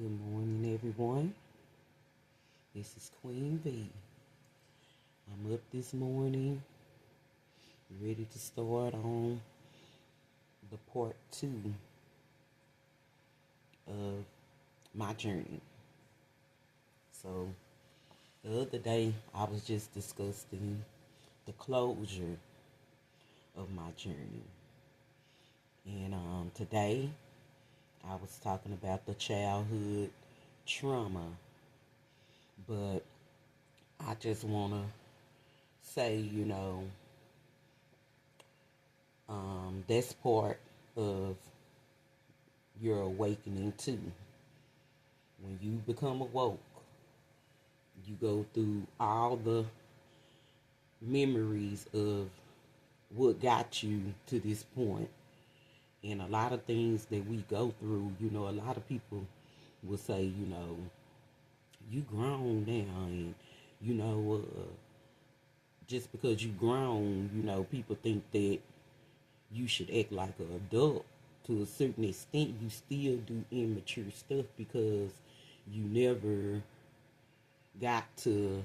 Good morning, everyone. This is Queen V. I'm up this morning, ready to start on the part two of my journey. So, the other day, I was just discussing the closure of my journey. And today, I was talking about the childhood trauma. But I just want to say, that's part of your awakening too. When you become awoke, you go through all the memories of what got you to this point. And a lot of things that we go through, a lot of people will say, you grown now, and just because you grown, people think that you should act like an adult. To a certain extent, you still do immature stuff because you never got to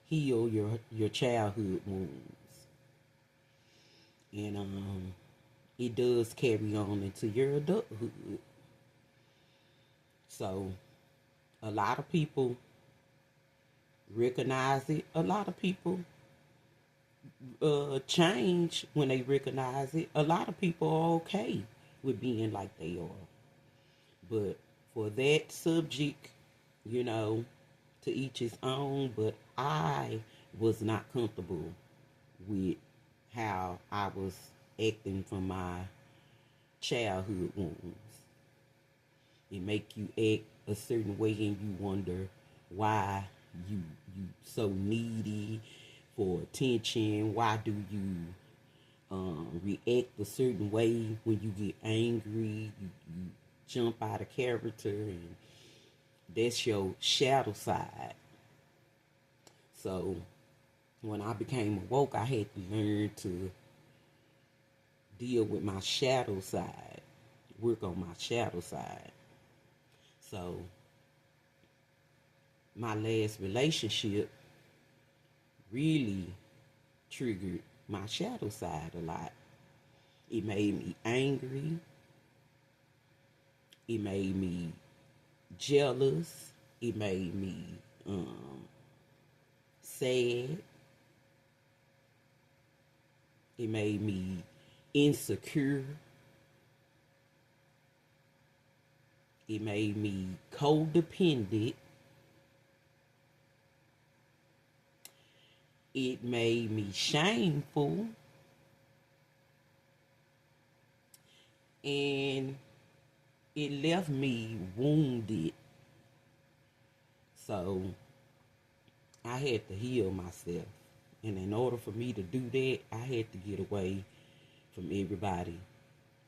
heal your childhood wounds. And it does carry on into your adulthood. So a lot of people recognize it. A lot of people change when they recognize it. A lot of people are okay with being like they are. But for that subject, to each his own. But I was not comfortable with how I was acting from my childhood wounds. It make you act a certain way, and you wonder why you so needy for attention. Why do you react a certain way when you get angry? You jump out of character, and that's your shadow side. So when I became awoke, I had to learn to deal with my shadow side, work on my shadow side. So my last relationship really triggered my shadow side a lot. It made me angry. It made me jealous. It made me sad. It made me insecure. It made me codependent. It made me shameful. And it left me wounded. So I had to heal myself. And in order for me to do that, I had to get away from everybody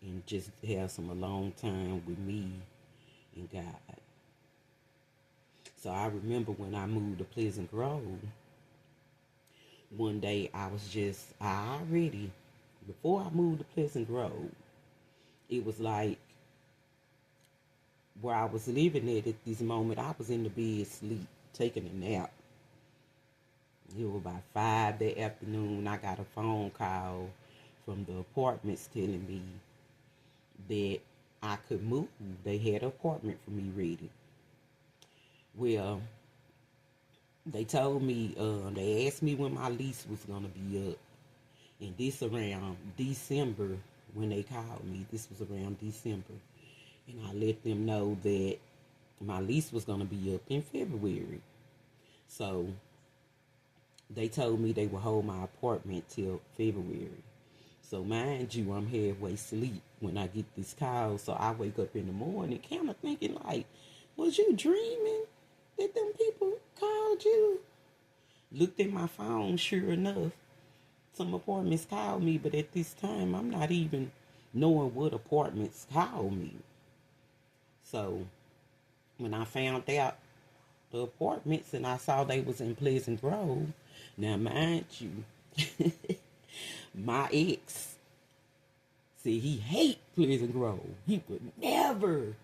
and just have some alone time with me and God. So I remember when I moved to Pleasant Grove, one day before I moved to Pleasant Grove, it was like where I was living at this moment, I was in the bed asleep, taking a nap. It was about 5 that afternoon. I got a phone call from the apartments telling me that I could move. They had an apartment for me ready. Well, they told me, they asked me when my lease was going to be up. And this around December when they called me. This was around December. And I let them know that my lease was going to be up in February. So they told me they would hold my apartment till February. So mind you, I'm halfway asleep when I get this call. So I wake up in the morning kind of thinking like, was you dreaming that them people called you? Looked at my phone, sure enough, some apartments called me. But at this time, I'm not even knowing what apartments called me. So when I found out the apartments and I saw they was in Pleasant Grove, now mind you, my ex said he hate Pleasant Grove. He would never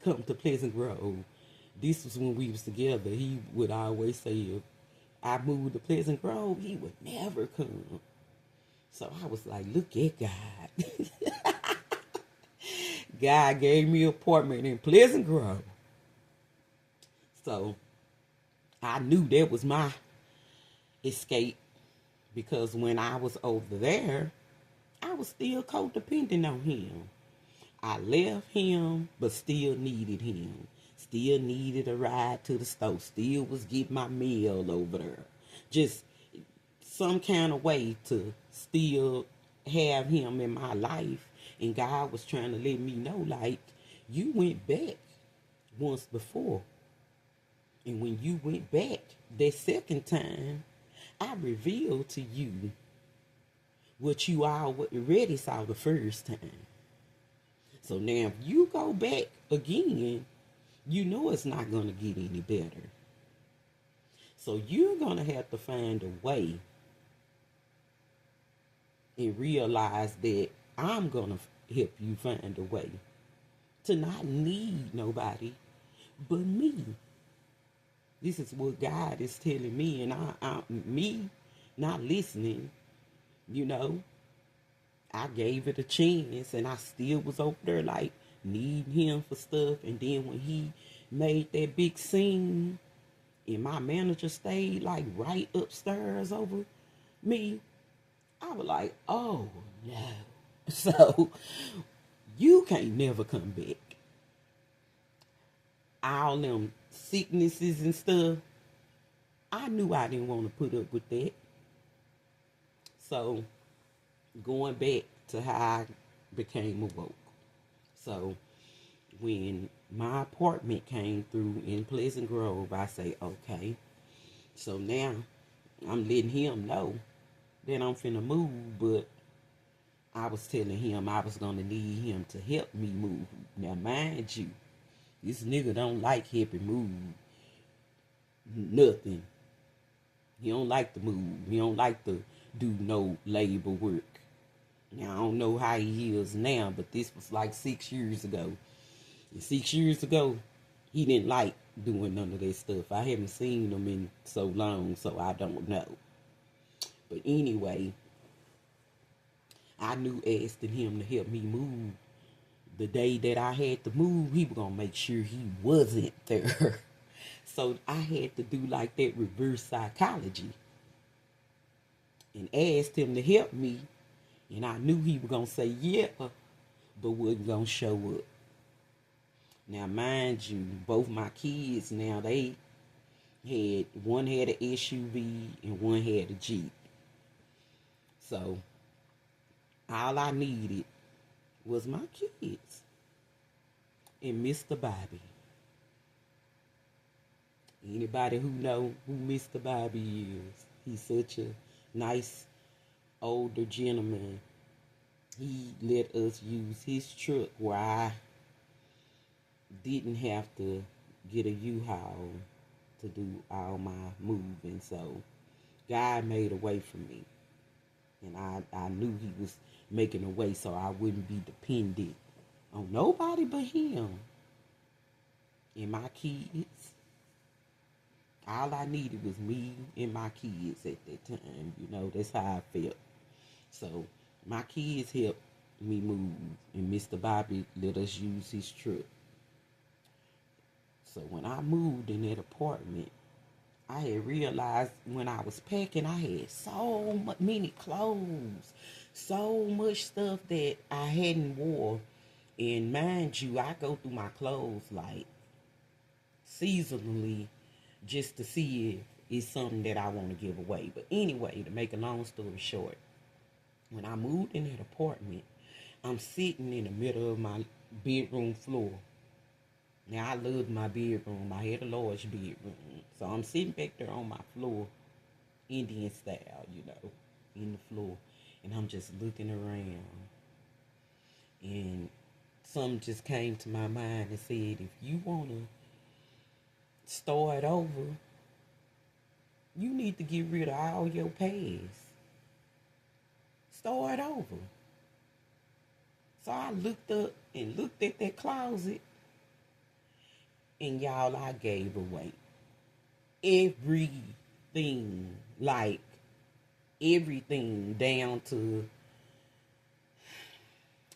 come to Pleasant Grove. This was when we was together. He would always say if I moved to Pleasant Grove, he would never come. So I was like, look at God. God gave me an apartment in Pleasant Grove. So I knew that was my escape, because when I was over there, I was still codependent on him. I left him, but still needed him. Still needed a ride to the store. Still was getting my meal over there. Just some kind of way to still have him in my life. And God was trying to let me know, like, you went back once before. And when you went back that second time, I revealed to you what you already saw the first time. So now if you go back again, you know it's not going to get any better. So you're going to have to find a way and realize that I'm going to help you find a way to not need nobody but me. This is what God is telling me, and me not listening, I gave it a chance, and I still was over there like needing him for stuff. And then when he made that big scene and my manager stayed like right upstairs over me, I was like, oh no. So you can't never come back. All them sicknesses and stuff, I knew I didn't want to put up with that. So going back to how I became awoke. So when my apartment came through in Pleasant Grove, I say, okay, so now I'm letting him know that I'm finna move, but I was telling him I was gonna need him to help me move. Now mind you, this nigga don't like helping move nothing. He don't like to move. He don't like to do no labor work. Now, I don't know how he is now, but this was like 6 years ago. And 6 years ago, he didn't like doing none of that stuff. I haven't seen him in so long, so I don't know. But anyway, I knew asking him to help me move, the day that I had to move, he was going to make sure he wasn't there. So I had to do like that reverse psychology and asked him to help me. And I knew he was going to say yeah, but wasn't going to show up. Now, mind you, both my kids now, one had an SUV and one had a Jeep. So all I needed was my kids and Mr. Bobby. Anybody who know who Mr. Bobby is, he's such a nice older gentleman. He let us use his truck where I didn't have to get a U-Haul to do all my moving. So God made a way for me. And I knew he was making a way so I wouldn't be dependent on nobody but him and my kids. All I needed was me and my kids at that time. That's how I felt. So my kids helped me move, and Mr. Bobby let us use his truck. So when I moved in that apartment, I had realized when I was packing, I had so many clothes, so much stuff that I hadn't wore. And mind you, I go through my clothes like seasonally just to see if it's something that I want to give away. But anyway, to make a long story short, when I moved in that apartment, I'm sitting in the middle of my bedroom floor. Now, I loved my bedroom. I had a large bedroom. So I'm sitting back there on my floor, Indian style, in the floor. And I'm just looking around. And something just came to my mind and said, if you want to start over, you need to get rid of all your past. Start over. So I looked up and looked at that closet. And y'all, I gave away everything, like everything down to,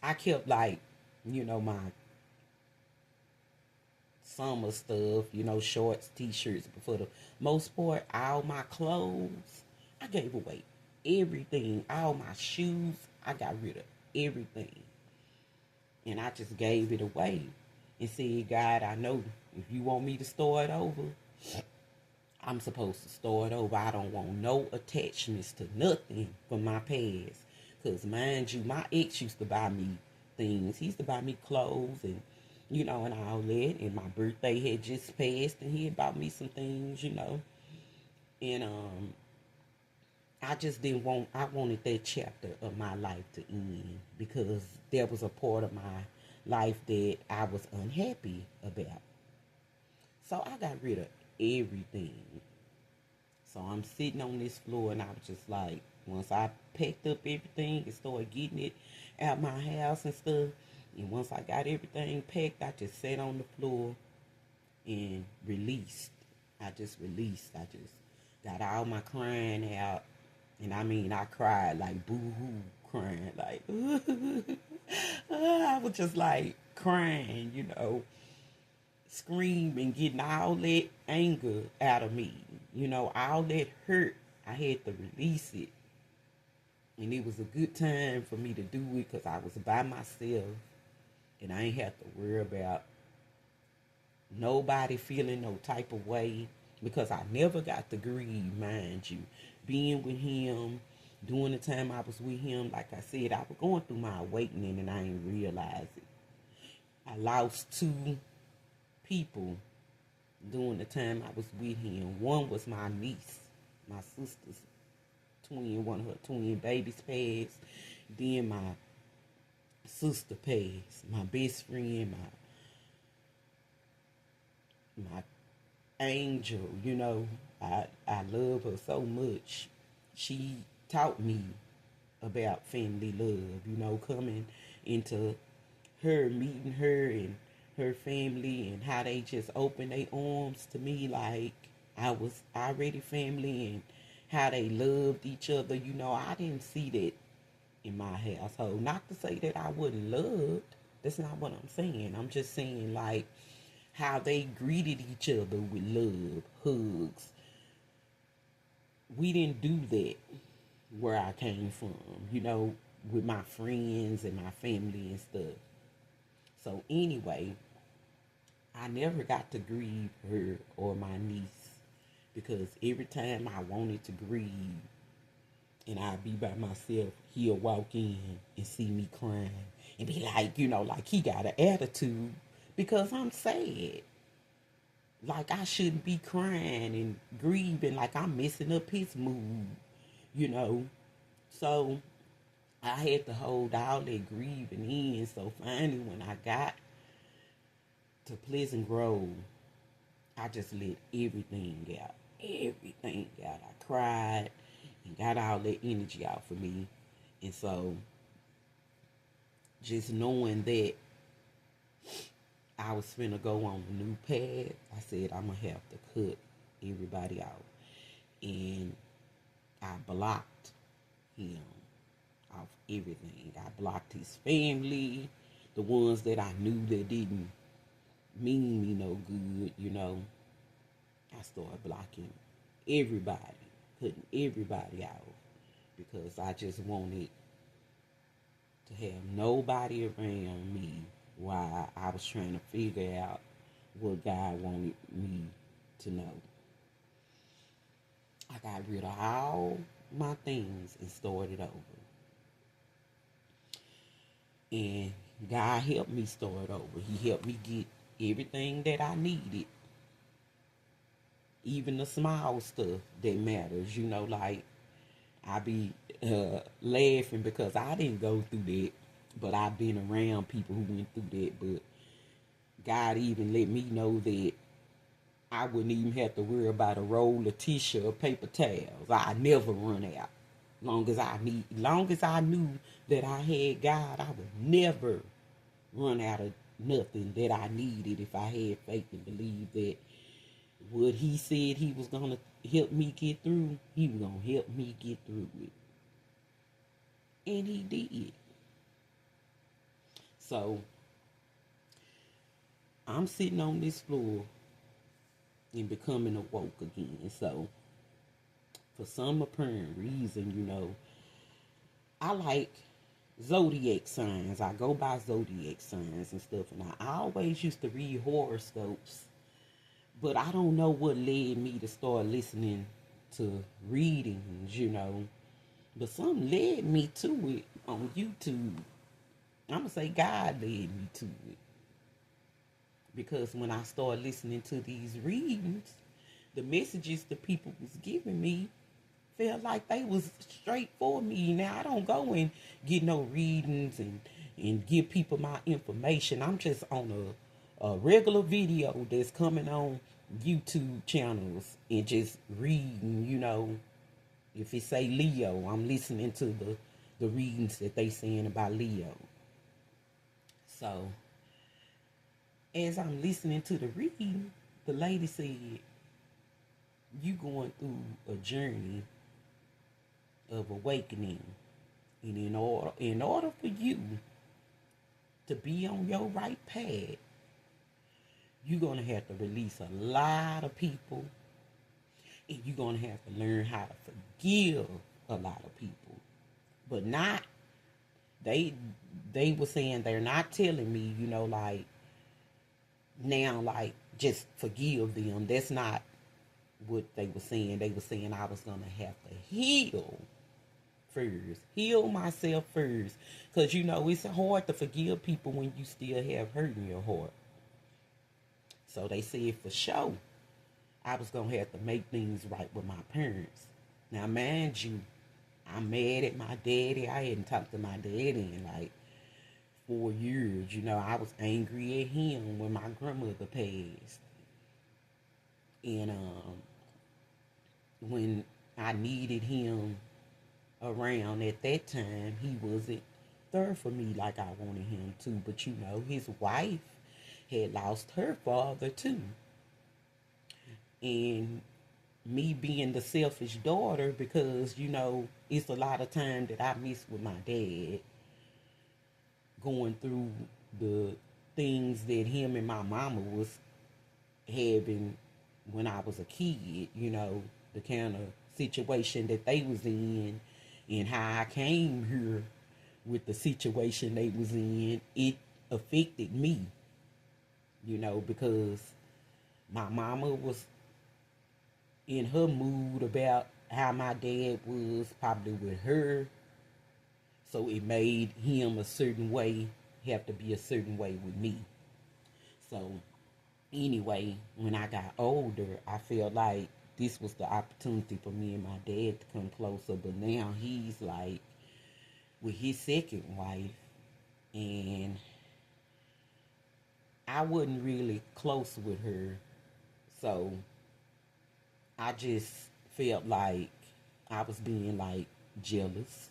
I kept like, my summer stuff, shorts, t-shirts, but for the most part, all my clothes, I gave away everything. All my shoes, I got rid of everything. And I just gave it away and said, God, I know if you want me to start over, I'm supposed to start over. I don't want no attachments to nothing from my past. Because, mind you, my ex used to buy me things. He used to buy me clothes and, and all that. And my birthday had just passed and he had bought me some things, And I just didn't want, I wanted that chapter of my life to end because there was a part of my life that I was unhappy about. So I got rid of everything. So I'm sitting on this floor and I was just like, once I packed up everything and started getting it out my house and stuff, and once I got everything packed, I just sat on the floor and released. I just released. I just got all my crying out. And I mean, I cried like boo-hoo crying. Like, I was just like crying, screaming, getting all that anger out of me. All that hurt, I had to release it. And it was a good time for me to do it because I was by myself. And I ain't have to worry about nobody feeling no type of way because I never got to grieve, mind you. Being with him, during the time I was with him, like I said, I was going through my awakening and I didn't realize it. I lost 2 people during the time I was with him. One was my niece, my sister's twin, one of her twin babies passed. Then my sister passed. My best friend, my angel, I love her so much. She taught me about family love, coming into her, meeting her and her family and how they just opened their arms to me like I was already family and how they loved each other. I didn't see that in my household. Not to say that I wasn't loved. That's not what I'm saying. I'm just saying like how they greeted each other with love, hugs. We didn't do that where I came from, with my friends and my family and stuff. So anyway, I never got to grieve her or my niece because every time I wanted to grieve and I'd be by myself, he'll walk in and see me crying and be like, like he got an attitude because I'm sad. Like I shouldn't be crying and grieving like I'm messing up his mood, So I had to hold all that grieving in. So finally when I got to Pleasant Grove, I just let everything out. Everything out. I cried and got all that energy out for me. And so just knowing that I was finna go on a new path, I said I'm gonna have to cut everybody out. And I blocked him off everything. I blocked his family, the ones that I knew that didn't mean me no good, I started blocking everybody, cutting everybody out because I just wanted to have nobody around me while I was trying to figure out what God wanted me to know. I got rid of all my things and started over. And God helped me start over. He helped me get everything that I needed. Even the small stuff that matters, like I be laughing because I didn't go through that, but I've been around people who went through that. But God even let me know that I wouldn't even have to worry about a roll of tissue or paper towels. I never run out. Long as I knew that I had God, I would never run out of nothing that I needed if I had faith and believed that what he said he was going to help me get through, he was going to help me get through it. And he did. So I'm sitting on this floor and becoming awoke again. So for some apparent reason, I like zodiac signs. I go by zodiac signs and stuff. And I always used to read horoscopes. But I don't know what led me to start listening to readings. But something led me to it on YouTube. I'm going to say God led me to it. Because when I started listening to these readings, the messages the people was giving me felt like they was straight for me. Now, I don't go and get no readings and give people my information. I'm just on a regular video that's coming on YouTube channels and just reading, if it say Leo, I'm listening to the readings that they saying about Leo. So, as I'm listening to the reading, the lady said, you going through a journey of awakening. And in order for you to be on your right path, you're going to have to release a lot of people. And you're going to have to learn how to forgive a lot of people. But not, they were saying they're not telling me, now, just forgive them. That's not what they were saying. They were saying I was going to have to heal first. Heal myself first. Because, it's hard to forgive people when you still have hurt in your heart. So they said for sure, I was going to have to make things right with my parents. Now, mind you, I'm mad at my daddy. I hadn't talked to my daddy in 4 years. I was angry at him when my grandmother passed. And when I needed him around at that time, he wasn't there for me like I wanted him to. But his wife had lost her father too. And me being the selfish daughter, because it's a lot of time that I miss with my dad, going through the things that him and my mama was having when I was a kid, the kind of situation that they was in and how I came here with the situation they was in, it affected me, because my mama was in her mood about how my dad was probably with her. So it made him a certain way, have to be a certain way with me. So anyway, when I got older, I felt like this was the opportunity for me and my dad to come closer. But now he's with his second wife. And I wasn't really close with her. So I just felt like I was being jealous.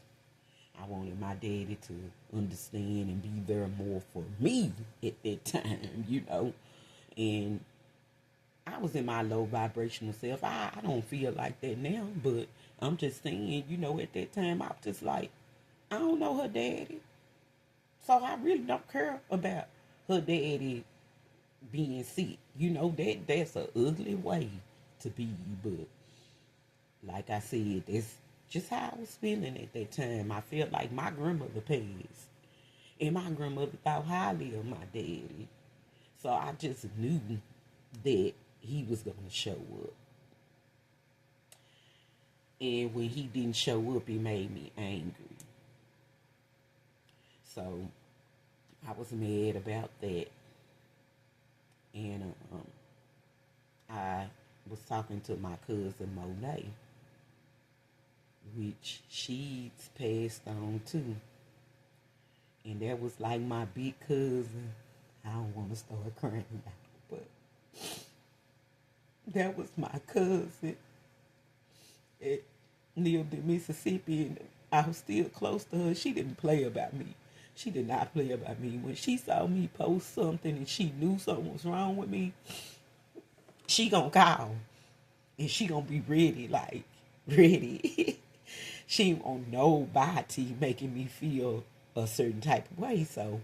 I wanted my daddy to understand and be there more for me at that time, And I was in my low vibrational self. I don't feel like that now, but I'm just saying, at that time, I was just I don't know her daddy. So I really don't care about her daddy being sick. That's an ugly way to be, but like I said, that's just how I was feeling at that time. I felt like my grandmother passed, and my grandmother thought highly of my daddy. So I just knew that he was going to show up. And when he didn't show up, it made me angry. So I was mad about that. And I was talking to my cousin Monet, which she's passed on too. And that was my big cousin. I don't want to start crying now, but that was my cousin. It lived in Mississippi, and I was still close to her. She didn't play about me. She did not play about me. When she saw me post something and she knew something was wrong with me, she gonna call and she gonna be ready, like ready. She ain't want nobody making me feel a certain type of way. So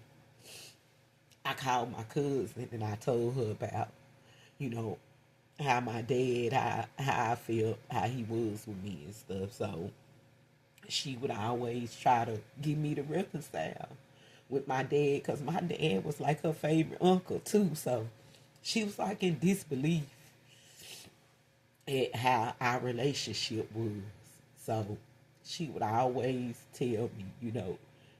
I called my cousin and I told her about, you know, how my dad, how I felt, how he was with me and stuff. So she would always try to get me to reconcile with my dad, because my dad was like her favorite uncle too. So she was like in disbelief at how our relationship was. So she would always tell me, you know,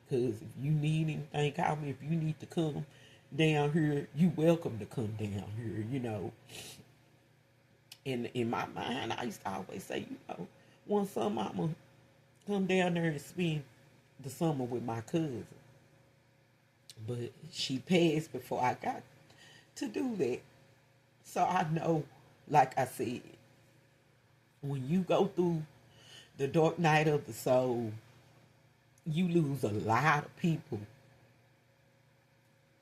because if you need anything, call me. If you need to come down here, you welcome to come down here, you know. And in my mind, I used to always say, you know, one summer I'm going to come down there and spend the summer with my cousin. But she passed before I got to do that. So I know, like I said, when you go through the dark night of the soul, you lose a lot of people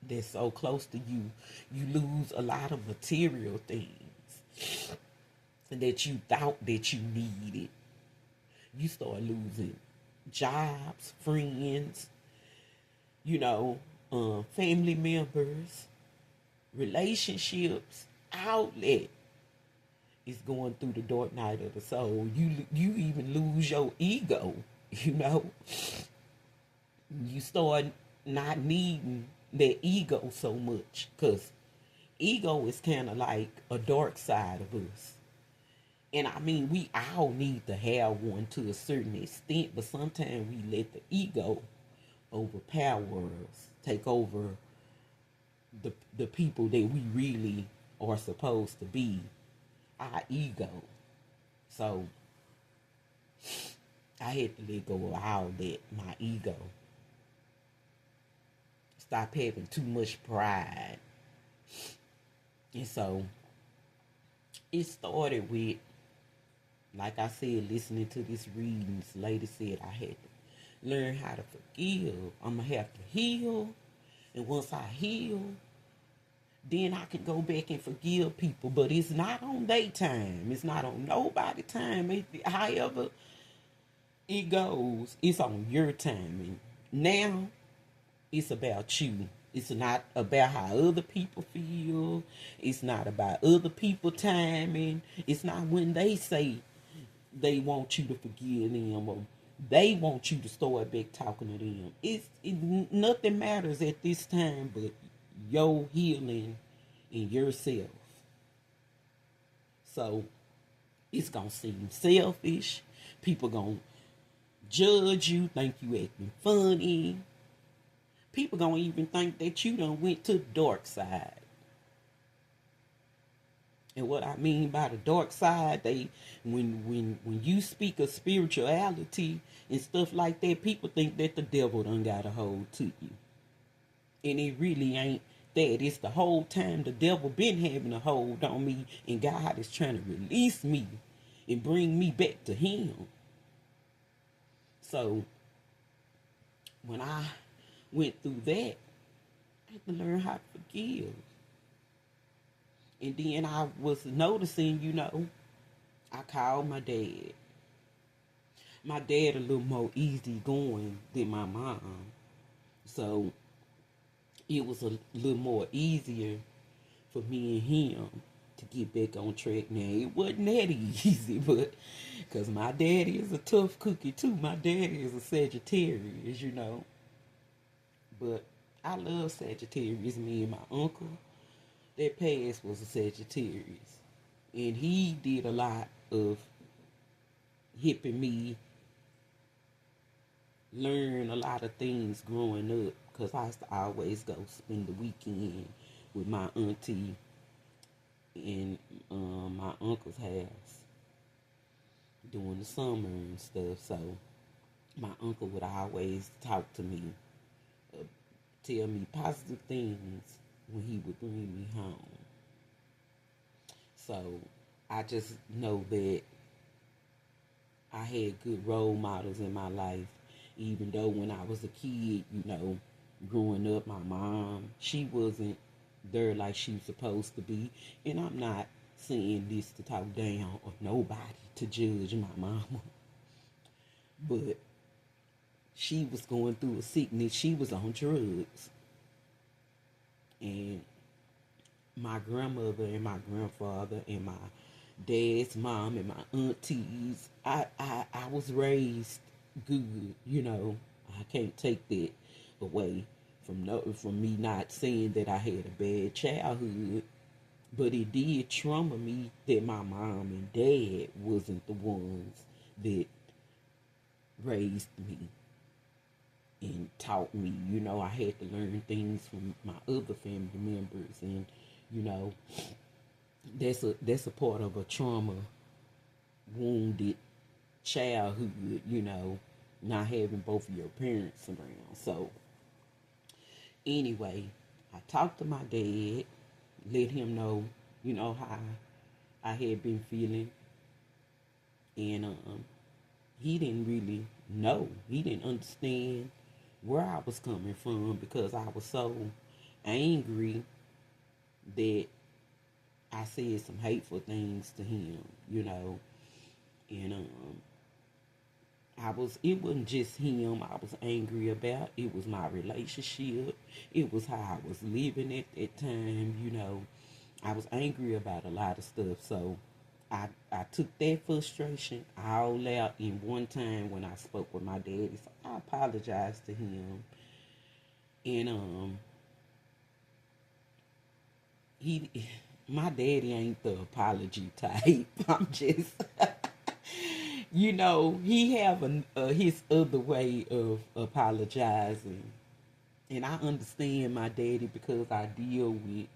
that's so close to you. You lose a lot of material things that you thought that you needed. You start losing jobs, friends, you know, family members, relationships, outlet. Is going through the dark night of the soul. You even lose your ego, you know. You start not needing that ego so much, because ego is kind of like a dark side of us. And I mean, we all need to have one to a certain extent, but sometimes we let the ego overpower us, take over the people that we really are supposed to be, our ego. So I had to let go of all that, my ego. Stop having too much pride. And so it started with, like I said, listening to this reading. This lady said I had to learn how to forgive. I'm going to have to heal. And once I heal, then I can go back and forgive people. But it's not on their time. It's not on nobody's time. However it goes, it's on your time. And now it's about you. It's not about how other people feel. It's not about other people timing. It's not when they say they want you to forgive them or they want you to start back talking to them. Nothing matters at this time but your healing in yourself. So it's gonna seem selfish. People gonna judge you, think you acting funny. People gonna even think that you done went to the dark side. And what I mean by the dark side, when you speak of spirituality and stuff like that, people think that the devil done got a hold to you. And it really ain't that. It's the whole time the devil been having a hold on me, and God is trying to release me and bring me back to him. So when I went through that, I had to learn how to forgive. And then I was noticing, you know, I called my dad. My dad a little more easygoing than my mom. So it was a little more easier for me and him to get back on track. Now, it wasn't that easy, but because my daddy is a tough cookie too. My daddy is a Sagittarius, you know. But I love Sagittarius. Me and my uncle that passed was a Sagittarius. And he did a lot of helping me learn a lot of things growing up, because I used to always go spend the weekend with my auntie in my uncle's house during the summer and stuff. So my uncle would always talk to me, tell me positive things when he would bring me home. So I just know that I had good role models in my life, even though when I was a kid, you know, growing up. My mom, she wasn't there like she was supposed to be. And I'm not saying this to talk down or nobody to judge my mama. But she was going through a sickness. She was on drugs. And my grandmother and my grandfather and my dad's mom and my aunties, I was raised good, you know. I can't take that away from me not saying that I had a bad childhood, but it did trauma me that my mom and dad wasn't the ones that raised me and taught me. You know, I had to learn things from my other family members, and you know, that's a part of a trauma wounded childhood, you know, not having both of your parents around. So anyway, I talked to my dad, let him know, you know, how I had been feeling, and he didn't really know. He didn't understand where I was coming from because I was so angry that I said some hateful things to him, you know, and it wasn't just him I was angry about. It was my relationship. It was how I was living at that time, you know. I was angry about a lot of stuff. So I took that frustration all out in one time when I spoke with my daddy. So I apologized to him. And he my daddy ain't the apology type. I'm just you know, he have his other way of apologizing, and I understand my daddy because I deal with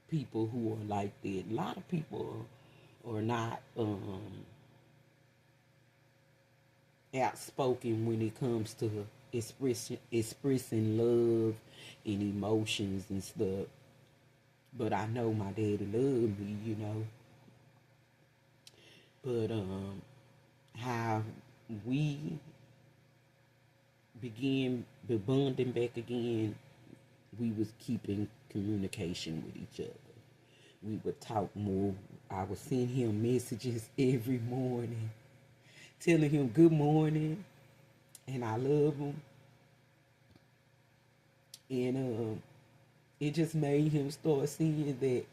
people who are like that. A lot of people are not outspoken when it comes to expressing love and emotions and stuff. But I know my daddy loved me, you know. But how we began the bonding back again, we was keeping communication with each other. We would talk more. I would send him messages every morning, telling him good morning, and I love him. And it just made him start seeing that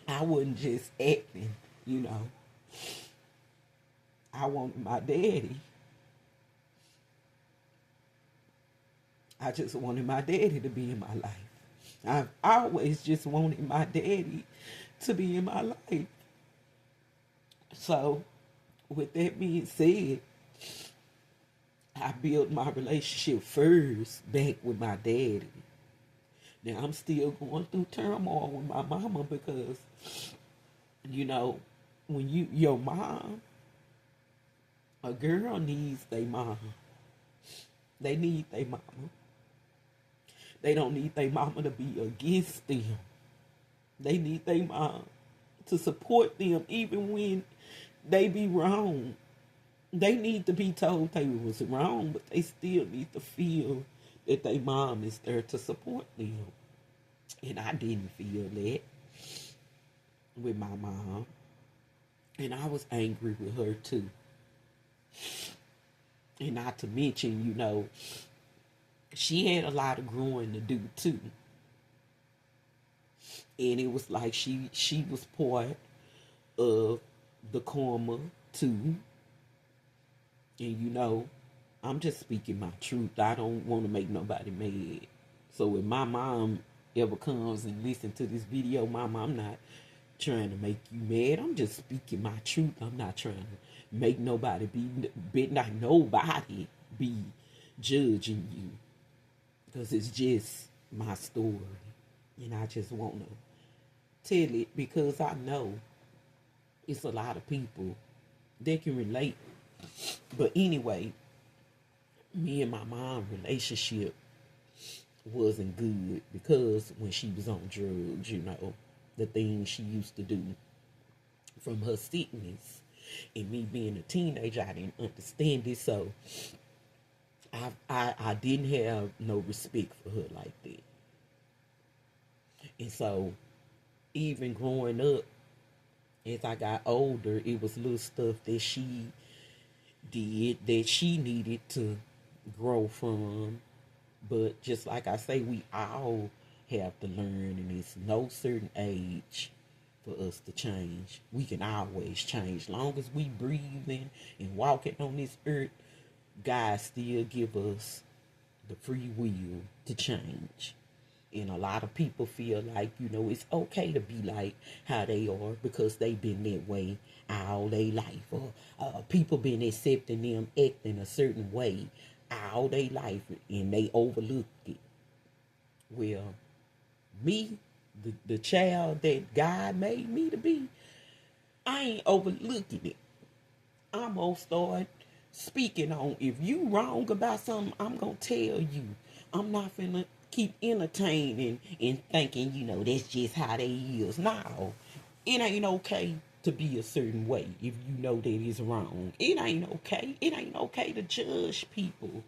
I wasn't just acting, you know. I wanted my daddy. I just wanted my daddy to be in my life. I've always just wanted my daddy to be in my life. So, with that being said, I built my relationship first back with my daddy. Now, I'm still going through turmoil with my mama because, you know, when your mom, a girl needs their mama. They need their mama. They don't need their mama to be against them. They need their mom to support them even when they be wrong. They need to be told they was wrong, but they still need to feel that their mom is there to support them. And I didn't feel that with my mom. And I was angry with her too. And not to mention, you know, she had a lot of growing to do too. And it was like she was part of the karma too. And you know, I'm just speaking my truth. I don't want to make nobody mad. So when my mom ever comes and listen to this video, Mama, I'm not trying to make you mad. I'm just speaking my truth. I'm not trying to make nobody not nobody be judging you. Because it's just my story. And I just want to tell it because I know it's a lot of people that can relate. But anyway, me and my mom relationship wasn't good because when she was on drugs, you know, the things she used to do from her sickness. And me being a teenager, I didn't understand it. So I didn't have no respect for her like that. And so even growing up, as I got older, it was little stuff that she did that she needed to grow from. But just like I say, we all have to learn, and it's no certain age for us to change. We can always change. Long as we breathing and walking on this earth, God still give us the free will to change. And a lot of people feel like, it's okay to be like how they are because they've been that way all their life. Or people been accepting them acting a certain way all their life and they overlook it. Well, me, the child that God made me to be, I ain't overlooking it. I'm gonna start speaking on. If you wrong about something, I'm gonna tell you. I'm not finna keep entertaining and thinking, that's just how they is. No, it ain't okay to be a certain way if you know that it's wrong. It ain't okay. It ain't okay to judge people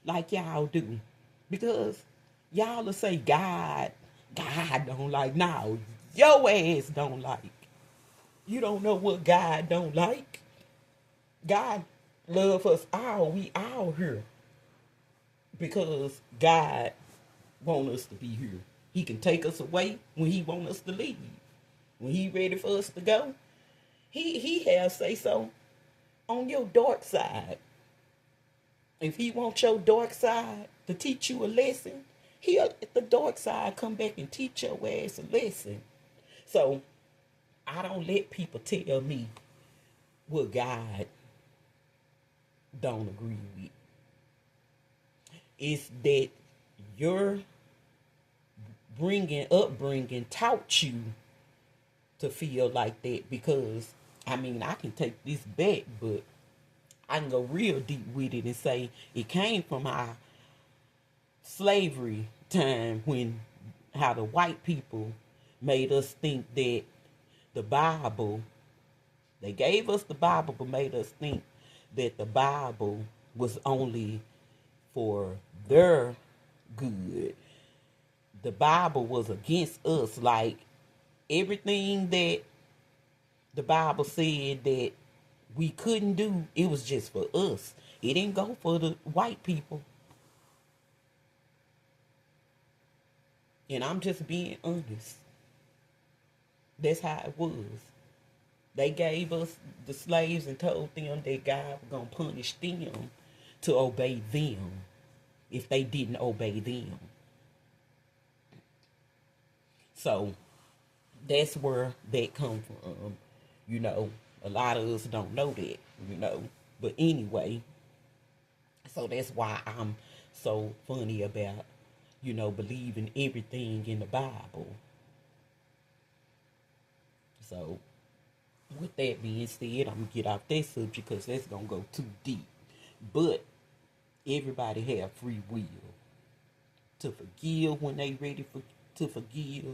like y'all do. Because y'all will say God don't like. No, your ass don't like. You don't know what God don't like. God love us all. We all here because God want us to be here. He can take us away when he want us to leave. When he ready for us to go, he has say so on your dark side. If he wants your dark side to teach you a lesson, he'll let the dark side come back and teach your ass a lesson. So I don't let people tell me what God don't agree with. It's that your upbringing taught you to feel like that. Because I can take this back, but I can go real deep with it and say it came from our slavery time, when how the white people made us think that the Bible, they gave us the Bible, but made us think that the Bible was only for their good. The Bible was against us. Like everything that the Bible said that we couldn't do, it was just for us. It didn't go for the white people. And I'm just being honest. That's how it was. They gave us the slaves and told them that God was going to punish them to obey them if they didn't obey them. So that's where that come from. A lot of us don't know that, But anyway, so that's why I'm so funny about, believing everything in the Bible. So with that being said, I'm going to get off that subject because that's going to go too deep. But everybody have free will to forgive when they ready to forgive,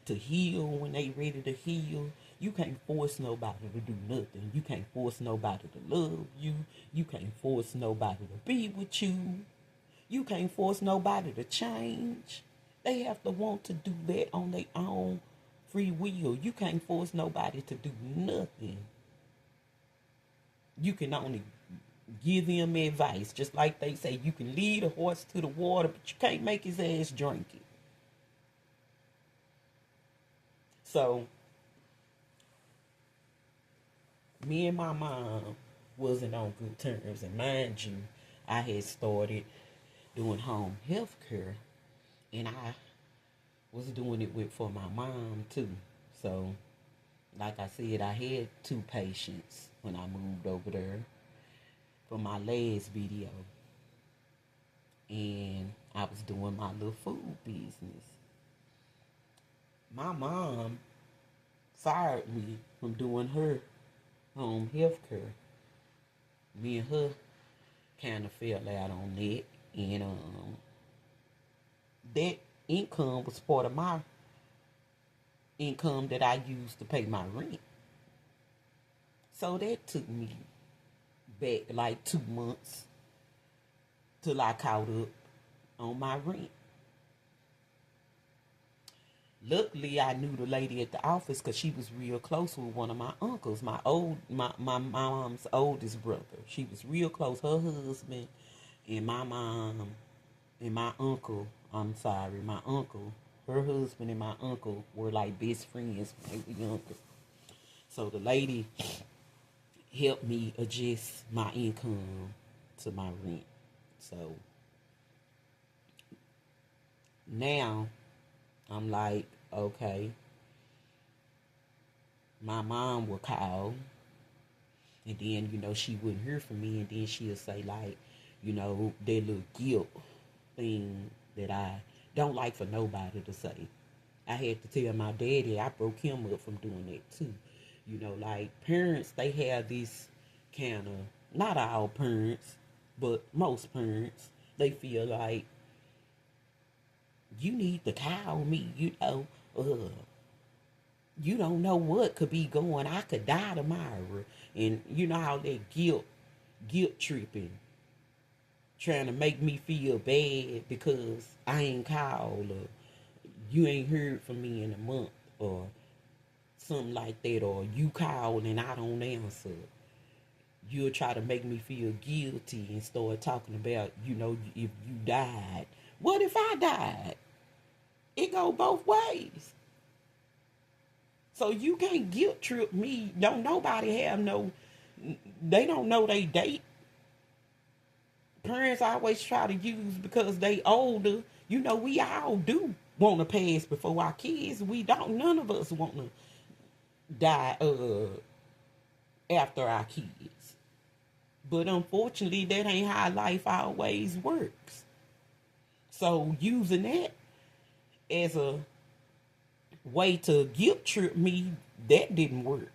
to heal when they ready to heal. You can't force nobody to do nothing. You can't force nobody to love you. You can't force nobody to be with you. You can't force nobody to change. They have to want to do that on their own free will. You can't force nobody to do nothing. You can only give them advice. Just like they say, you can lead a horse to the water, but you can't make his ass drink it. So me and my mom wasn't on good terms. And mind you, I had started doing home health care, and I was doing it for my mom too. So like I said, I had 2 patients when I moved over there for my last video. And I was doing my little food business. My mom fired me from doing her home health care. Me and her kind of fell out on that. And that income was part of my income that I used to pay my rent. So that took me back like 2 months till I caught up on my rent. Luckily, I knew the lady at the office because she was real close with one of my uncles, my mom's oldest brother. She was real close. Her husband and my mom and my uncle. I'm sorry, my uncle. Her husband and my uncle were like best friends when they were younger. So the lady helped me adjust my income to my rent. So now I'm like, okay, my mom will call, and then, she wouldn't hear from me, and then she'll say, like, that little guilt thing that I don't like for nobody to say. I had to tell my daddy I broke him up from doing that too. Like parents, they have this kind of, not all parents, but most parents, they feel like you need to call me, you don't know what could be going. I could die tomorrow. And you know how that guilt tripping, trying to make me feel bad because I ain't called, or you ain't heard from me in a month, or something like that, or you call and I don't answer. You'll try to make me feel guilty and start talking about, if you died. What if I died? It go both ways. So you can't guilt trip me. Don't nobody have they don't know they date. Parents always try to use because they older. We all do want to pass before our kids. None of us want to die after our kids. But unfortunately, that ain't how life always works. So using that as a way to guilt trip me, that didn't work.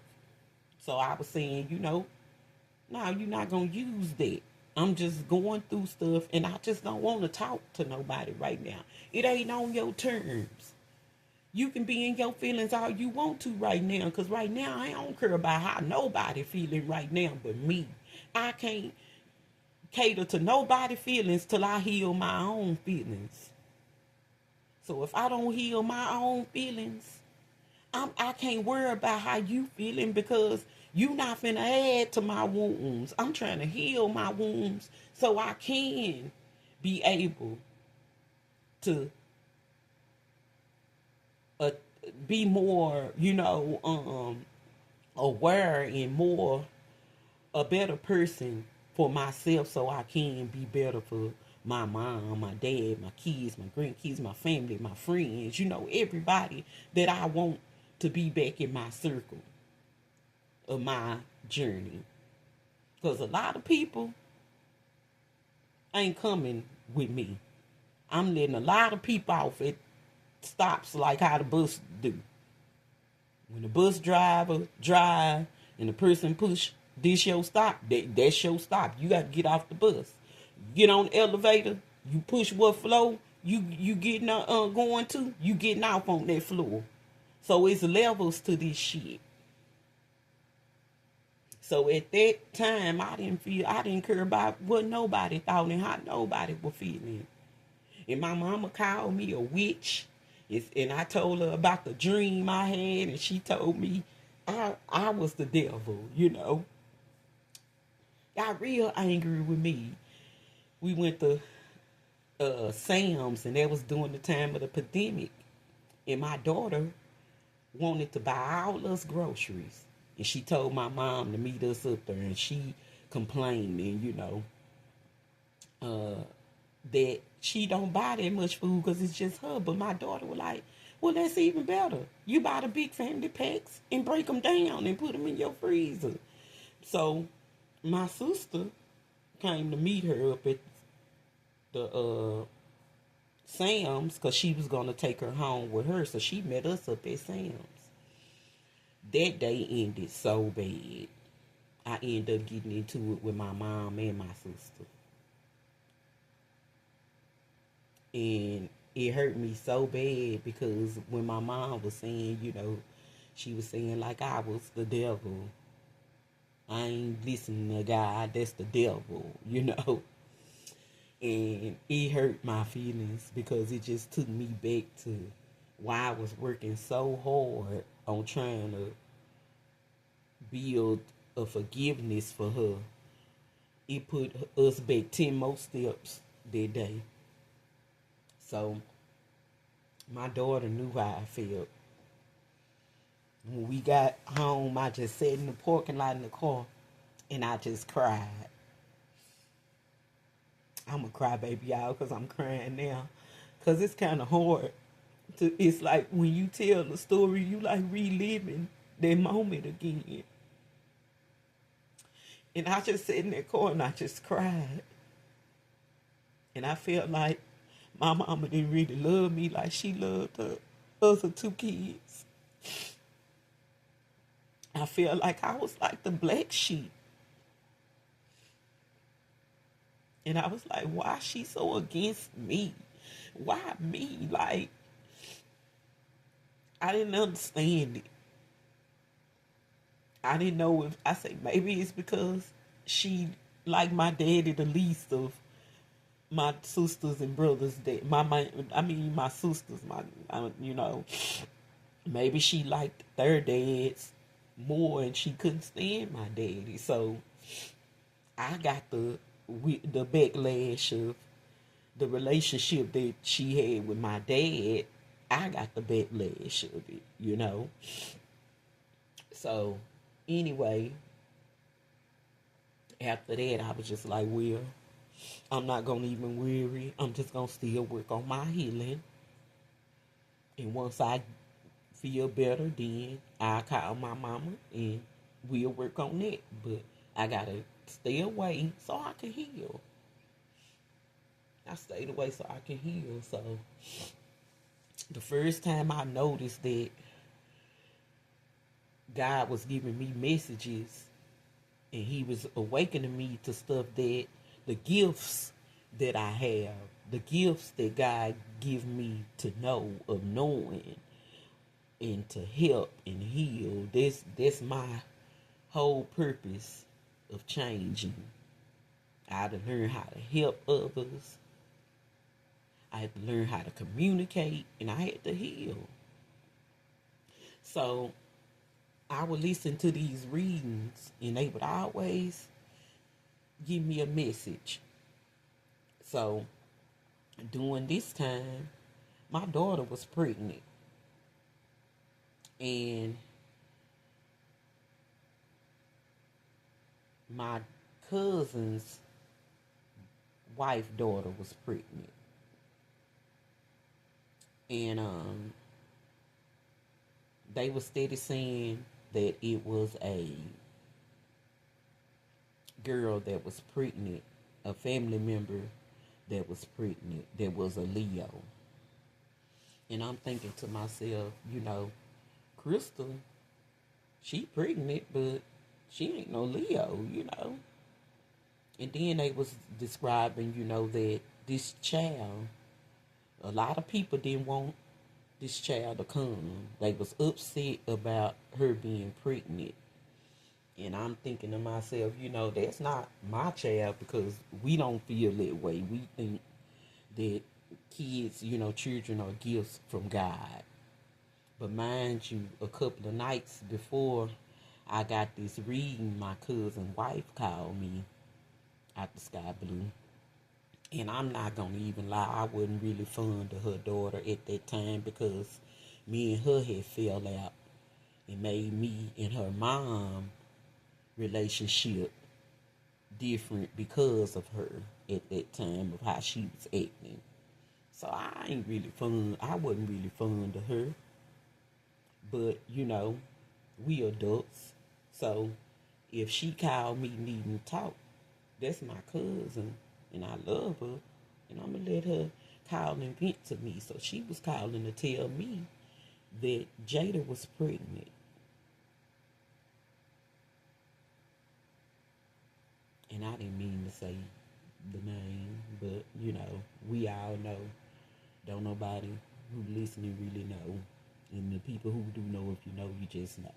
So I was saying, no, you're not going to use that. I'm just going through stuff and I just don't want to talk to nobody right now. It ain't on your terms. You can be in your feelings all you want to right now, because right now I don't care about how nobody feeling right now but me. I can't cater to nobody's feelings till I heal my own feelings. So if I don't heal my own feelings, I can't worry about how you feeling, because you not finna add to my wounds. I'm trying to heal my wounds so I can be able to be more, aware and more a better person for myself, so I can be better for my mom, my dad, my kids, my grandkids, my family, my friends, everybody that I want to be back in my circle of my journey. Because a lot of people ain't coming with me. I'm letting a lot of people off at stops like how the bus do. When the bus driver drive and the person push this your stop, that's your stop. You got to get off the bus. Get on the elevator, you push what floor you getting going to, you getting off on that floor. So it's levels to this shit. So at that time, I didn't care about what nobody thought and how nobody was feeling. And my mama called me a witch. And I told her about the dream I had, and she told me I was the devil, Got real angry with me. We went to Sam's, and that was during the time of the pandemic. And my daughter wanted to buy all us groceries. And she told my mom to meet us up there, and she complained, and that she don't buy that much food because it's just her. But my daughter was like, well, that's even better. You buy the big family packs and break them down and put them in your freezer. So my sister came to meet her up at the Sam's, because she was going to take her home with her. So she met us up at Sam's. That day ended so bad. I ended up getting into it with my mom and my sister. And it hurt me so bad, because when my mom was saying, she was saying like I was the devil. I ain't listening to God, that's the devil, And it hurt my feelings because it just took me back to why I was working so hard on trying to build a forgiveness for her. It put us back 10 more steps that day. So my daughter knew how I felt. When we got home, I just sat in the parking lot in the car and I just cried. I'm a crybaby, y'all, because I'm crying now. Because it's kind of hard. It's like when you tell the story, you like reliving that moment again. And I just sat in that car and I just cried. And I felt like my mama didn't really love me like she loved her other two kids. I felt like I was like the black sheep. And I was like, why is she so against me? Why me? Like, I didn't understand it. I didn't know if, I say maybe it's because she like my daddy the least of my sisters and brothers that my sisters, maybe she liked their dads more and she couldn't stand my daddy. So I got the backlash of the relationship that she had with my dad. I got the backlash of it. So anyway, after that, I was just like, well, I'm not going to even worry. I'm just going to still work on my healing. And once I feel better, then I'll call my mama and we'll work on that. But I got to stay away so I can heal. I stayed away so I can heal. So the first time I noticed that God was giving me messages and he was awakening me to stuff, that the gifts that I have, the gifts that God give me to know, of knowing and to help and heal, that's my whole purpose of changing. I had to learn how to help others. I had to learn how to communicate, and I had to heal. So I would listen to these readings, and they would always give me a message. So during this time, my daughter was pregnant. And my cousin's wife daughter was pregnant. And they were steady saying that it was a girl that was pregnant, a family member that was pregnant, that was a Leo. And I'm thinking to myself, Crystal, she pregnant, but she ain't no Leo. And then they was describing, that this child, a lot of people didn't want this child to come. They was upset about her being pregnant. And I'm thinking to myself, that's not my child, because we don't feel that way. We think that kids, children are gifts from God. But mind you, a couple of nights before I got this reading, my cousin's wife called me out the sky blue. And I'm not going to even lie, I wasn't really fond of her daughter at that time, because me and her had fell out. It made me and her mom relationship different because of her at that time, of how she was acting. So I wasn't really fond of her. But, we adults. So if she called me needing to talk, that's my cousin and I love her, and I'm going to let her call and vent to me. So she was calling to tell me that Jada was pregnant. And I didn't mean to say the name, but, we all know. Don't nobody who listening really know. And the people who do know, if you know, you just know.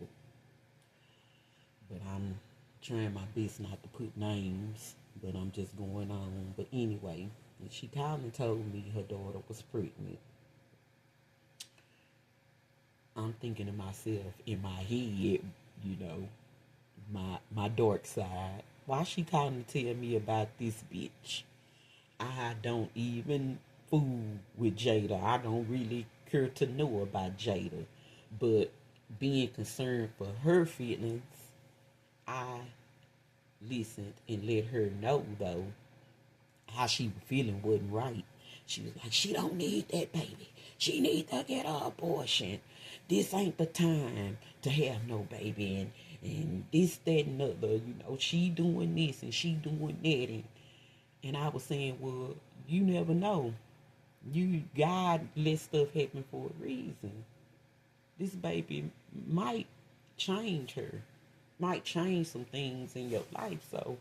But I'm trying my best not to put names, but I'm just going on. But anyway, And she called and told me her daughter was pregnant. I'm thinking to myself in my head, you know, my dark side. Why she calling to tell me about this bitch? I don't even fool with Jada. I don't really care to know about Jada. But being concerned for her feelings, I listened and let her know though how she was feeling wasn't right. She was like, she don't need that baby. She need to get an abortion. This ain't the time to have no baby and this, that, and other. You know, she doing this and she doing that. And I was saying, well, you never know. God let stuff happen for a reason. This baby might change her, might change some things in your life. So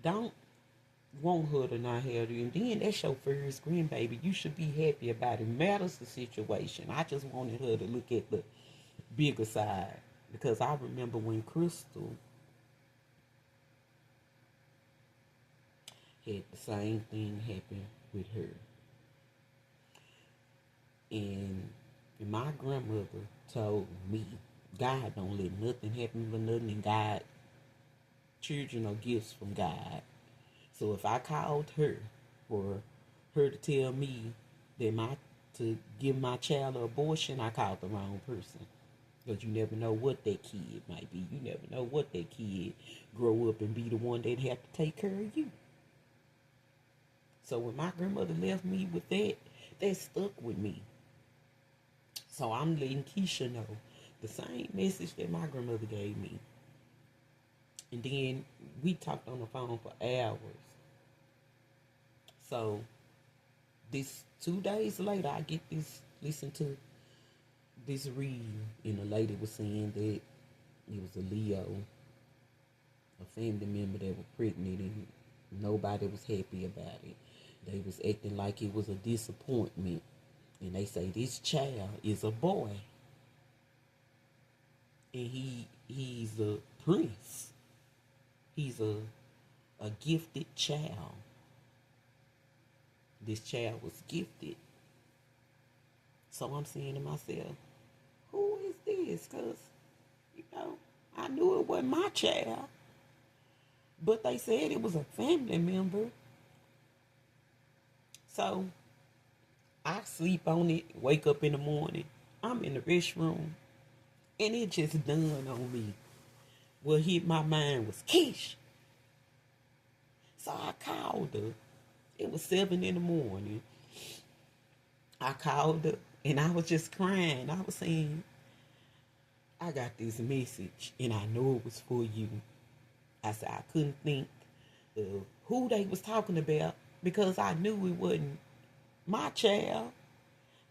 don't want her to not have you. And then that's your first grandbaby. You should be happy about it. Matters the situation. I just wanted her to look at the bigger side. Because I remember when Crystal had the same thing happen with her. And my grandmother told me, God don't let nothing happen for nothing, and God, children are gifts from God. So if I called her for her to tell me that to give my child an abortion, I called the wrong person. Because you never know what that kid might be. You never know what that kid grow up and be the one that have to take care of you. So when my grandmother left me with that stuck with me. So I'm letting Keisha know the same message that my grandmother gave me. And then we talked on the phone for hours. So this 2 days later, I get listen to this read, and the lady was saying that it was a Leo, a family member that was pregnant, and nobody was happy about it. They was acting like it was a disappointment. And they say this child is a boy. And he's a prince. He's a gifted child. This child was gifted. So I'm saying to myself, who is this? Because, you know, I knew it wasn't my child. But they said it was a family member. So I sleep on it, wake up in the morning. I'm in the restroom. And it just dawned on me. What hit my mind was Keish. So I called her. It was 7 in the morning. I called her and I was just crying. I was saying, I got this message and I know it was for you. I said I couldn't think of who they was talking about because I knew it wasn't my child.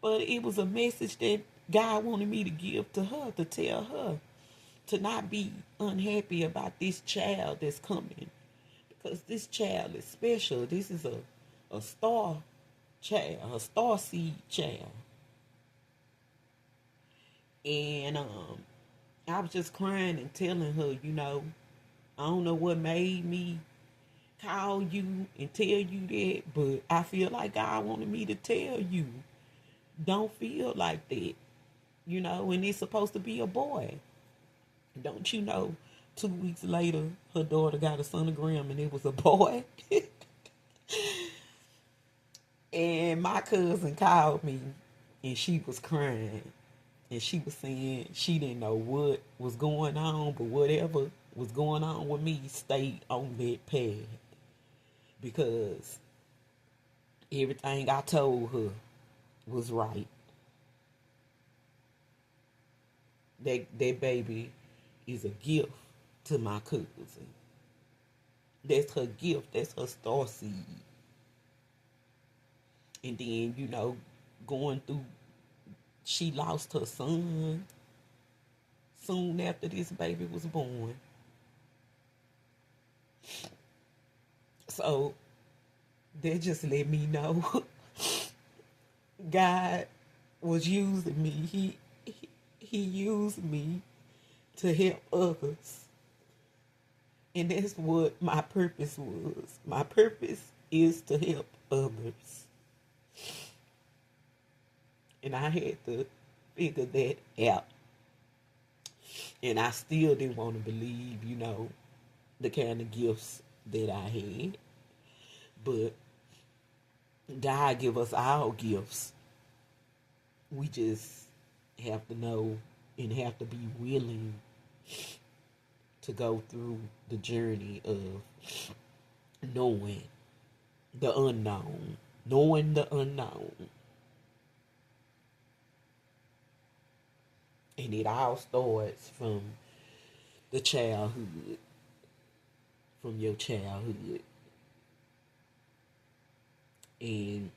But it was a message that God wanted me to give to her, to tell her to not be unhappy about this child that's coming. Because this child is special. This is a star child, a star seed child. And I was just crying and telling her, you know, I don't know what made me call you and tell you that, but I feel like God wanted me to tell you, don't feel like that, you know, and it's supposed to be a boy. Don't you know, 2 weeks later, her daughter got a sonogram and it was a boy. And my cousin called me and she was crying. And she was saying she didn't know what was going on, but whatever was going on with me stayed on that path. Because everything I told her was right. That baby is a gift to my cousin. That's her gift. That's her star seed. And then, you know, going through, she lost her son soon after this baby was born. So that just let me know God was using me. He used me to help others. And that's what my purpose was. My purpose is to help others. And I had to figure that out. And I still didn't want to believe, the kind of gifts that I had. But God give us our gifts. We just have to know and have to be willing to go through the journey of knowing the unknown. Knowing the unknown. And it all starts from the childhood. From your childhood. And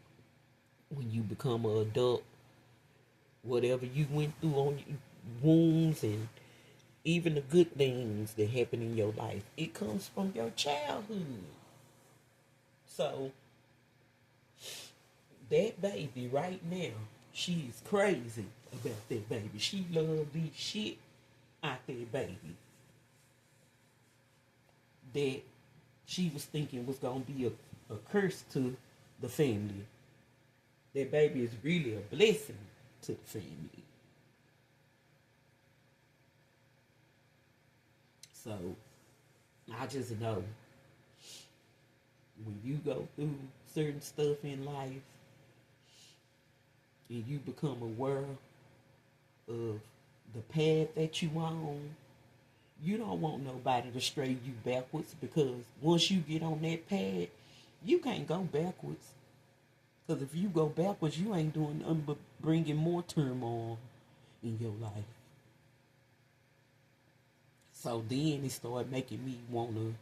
when you become an adult, whatever you went through on your wounds and even the good things that happen in your life, it comes from your childhood. So, that baby right now, she's crazy about that baby. She loves the shit out that baby. That she was thinking was going to be a curse to the family. That baby is really a blessing to the family. So, I just know when you go through certain stuff in life and you become aware of the path that you on, you don't want nobody to stray you backwards, because once you get on that path, you can't go backwards. Because if you go backwards, you ain't doing nothing but bringing more turmoil in your life. So then it started making me want to,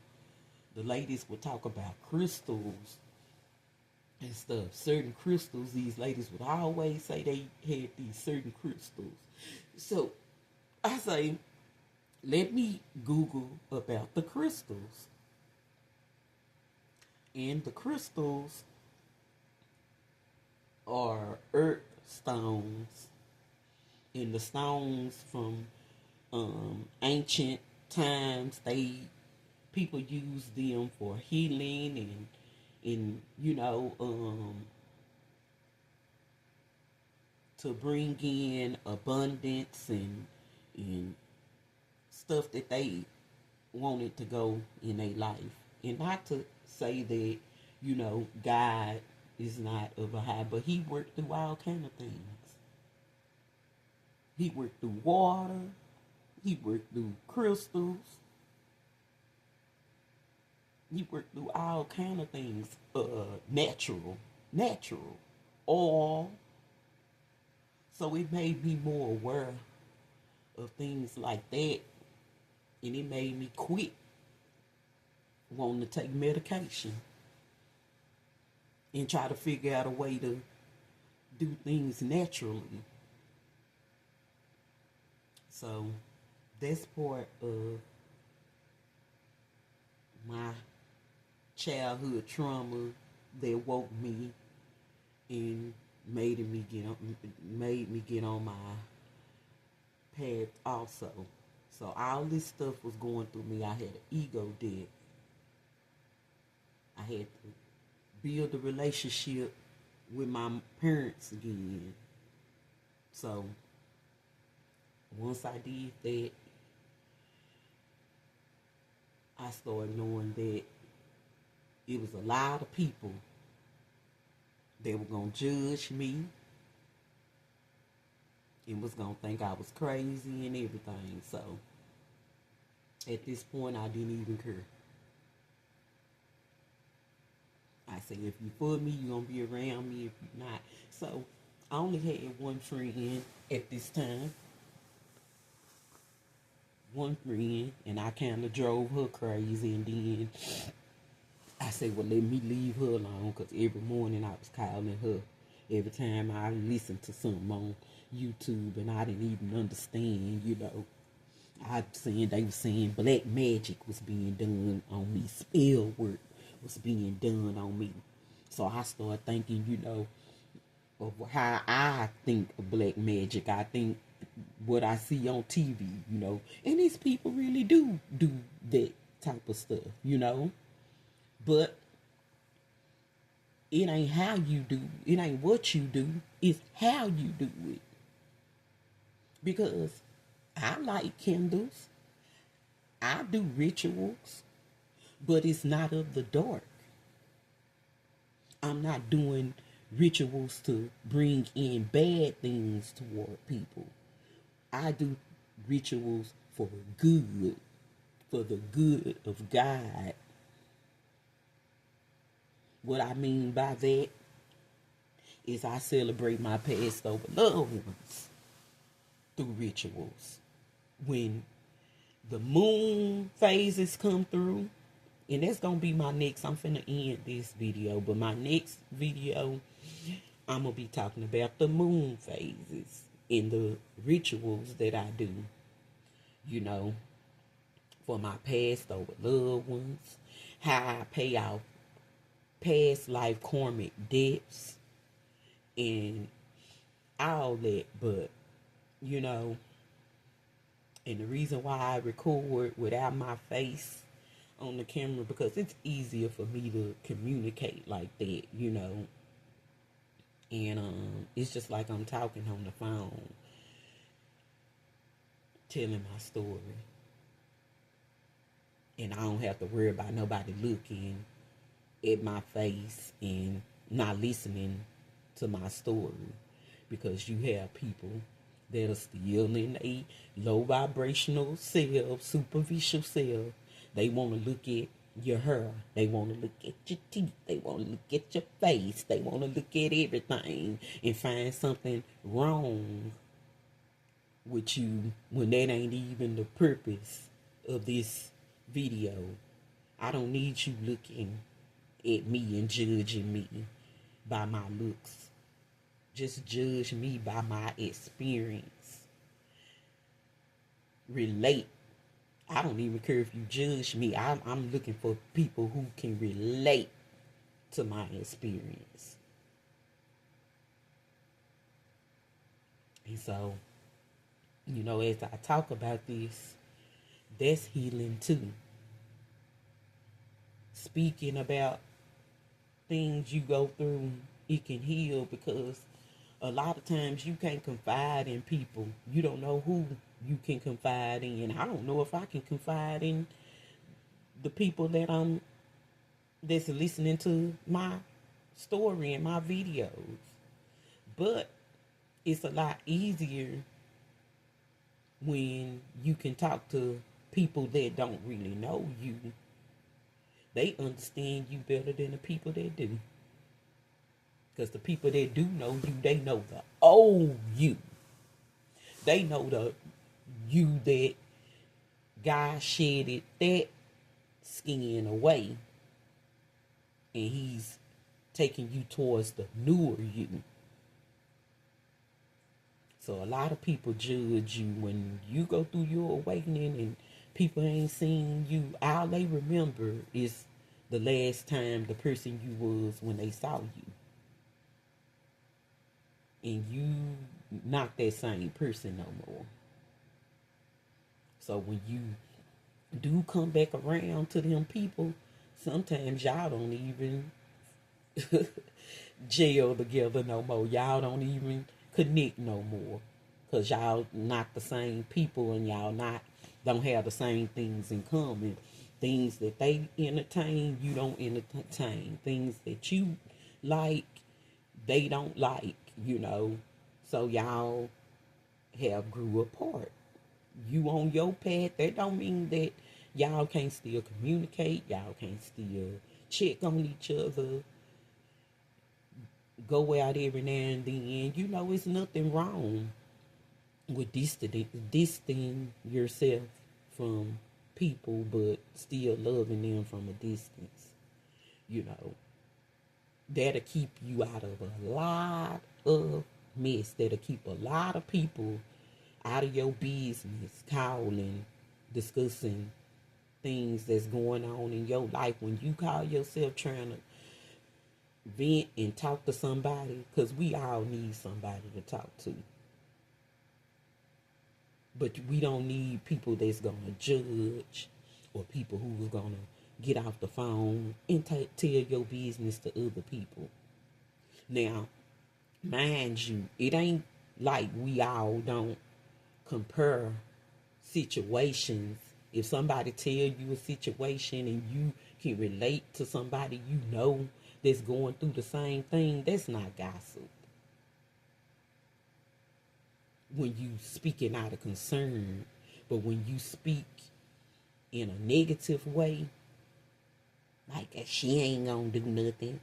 the ladies would talk about crystals and stuff. Certain crystals, these ladies would always say they had these certain crystals. So I say, let me Google about the crystals. And the crystals are earth stones. And the stones from ancient times, people use them for healing and to bring in abundance and stuff that they wanted to go in their life. And not to say that, God is not of a high, but he worked through all kind of things. He worked through water. He worked through crystals. He worked through all kind of things. Natural, oil. So it made me more aware of things like that, and it made me quit wanting to take medication and try to figure out a way to do things naturally. So that's part of my childhood trauma that woke me and made me get on my path also. So all this stuff was going through me. I had an ego debt. I had to build a relationship with my parents again. So once I did that, I started knowing that it was a lot of people that were going to judge me and was going to think I was crazy and everything. So at this point, I didn't even care. I said, if you for me, you're going to be around me. If you're not. So I only had one friend at this time. One friend, and I kind of drove her crazy, and then I said, well, let me leave her alone, because every morning I was calling her. Every time I listened to something on YouTube and I didn't even understand, they were saying black magic was being done on me. Spell work was being done on me. So I started thinking, of how I think of black magic. I think what I see on TV, and these people really do that type of stuff, But It ain't how you do. It ain't what you do. It's how you do it. Because I like candles. I do rituals, but it's not of the dark. I'm not doing rituals to bring in bad things toward people. I do rituals for good, for the good of God. What I mean by that is I celebrate my passed over loved ones through rituals. When the moon phases come through, and that's going to be my next, I'm finna end this video, but my next video, I'm going to be talking about the moon phases and the rituals that I do, you know, for my passed over loved ones, how I pay off past life karmic debts, and all that. But, you know, and the reason why I record without my face on the camera, because it's easier for me to communicate like that, you know. And it's just like I'm talking on the phone, telling my story. And I don't have to worry about nobody looking at my face and not listening to my story, because you have people that are still in a low vibrational self, superficial self. They want to look at your hair. They want to look at your teeth. They want to look at your face. They want to look at everything and find something wrong with you when that ain't even the purpose of this video. I don't need you looking at me and judging me by my looks. Just judge me by my experience. Relate. I don't even care if you judge me. I'm looking for people who can relate to my experience. And so, you know, as I talk about this, that's healing too. Speaking about things you go through, it can heal, because a lot of times you can't confide in people. You don't know who you can confide in. I don't know if I can confide in the people that's listening to my story and my videos. But it's a lot easier when you can talk to people that don't really know you. They understand you better than the people that do. Because the people that do know you, they know the old you. They know the you that God shedded that skin away, and he's taking you towards the newer you. So a lot of people judge you when you go through your awakening and people ain't seen you. All they remember is the last time the person you was when they saw you. And you not that same person no more. So when you do come back around to them people, sometimes y'all don't even gel together no more. Y'all don't even connect no more, because y'all not the same people, and y'all don't have the same things in common. Things that they entertain, you don't entertain. Things that you like, they don't like, you know. So y'all have grew apart. You on your path, that don't mean that y'all can't still communicate. Y'all can't still check on each other. Go out every now and then. You know, it's nothing wrong with distancing yourself from people, but still loving them from a distance. You know, that'll keep you out of a lot of mess. That'll keep a lot of people out of your business, calling, discussing things that's going on in your life. When you call yourself trying to vent and talk to somebody, because we all need somebody to talk to. But we don't need people that's going to judge, or people who's going to get off the phone and tell your business to other people. Now, mind you, it ain't like we all don't compare situations. If somebody tell you a situation and you can relate to somebody you know that's going through the same thing, that's not gossip. When you speaking out of concern, but when you speak in a negative way, like she ain't gonna do nothing.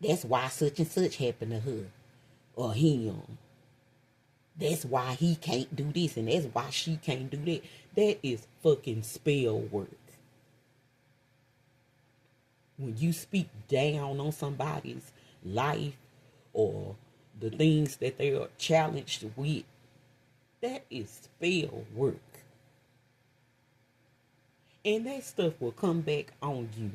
That's why such and such happened to her or him. That's why he can't do this and that's why she can't do that. That is fucking spell work. When you speak down on somebody's life or the things that they are challenged with, that is spell work. And that stuff will come back on you.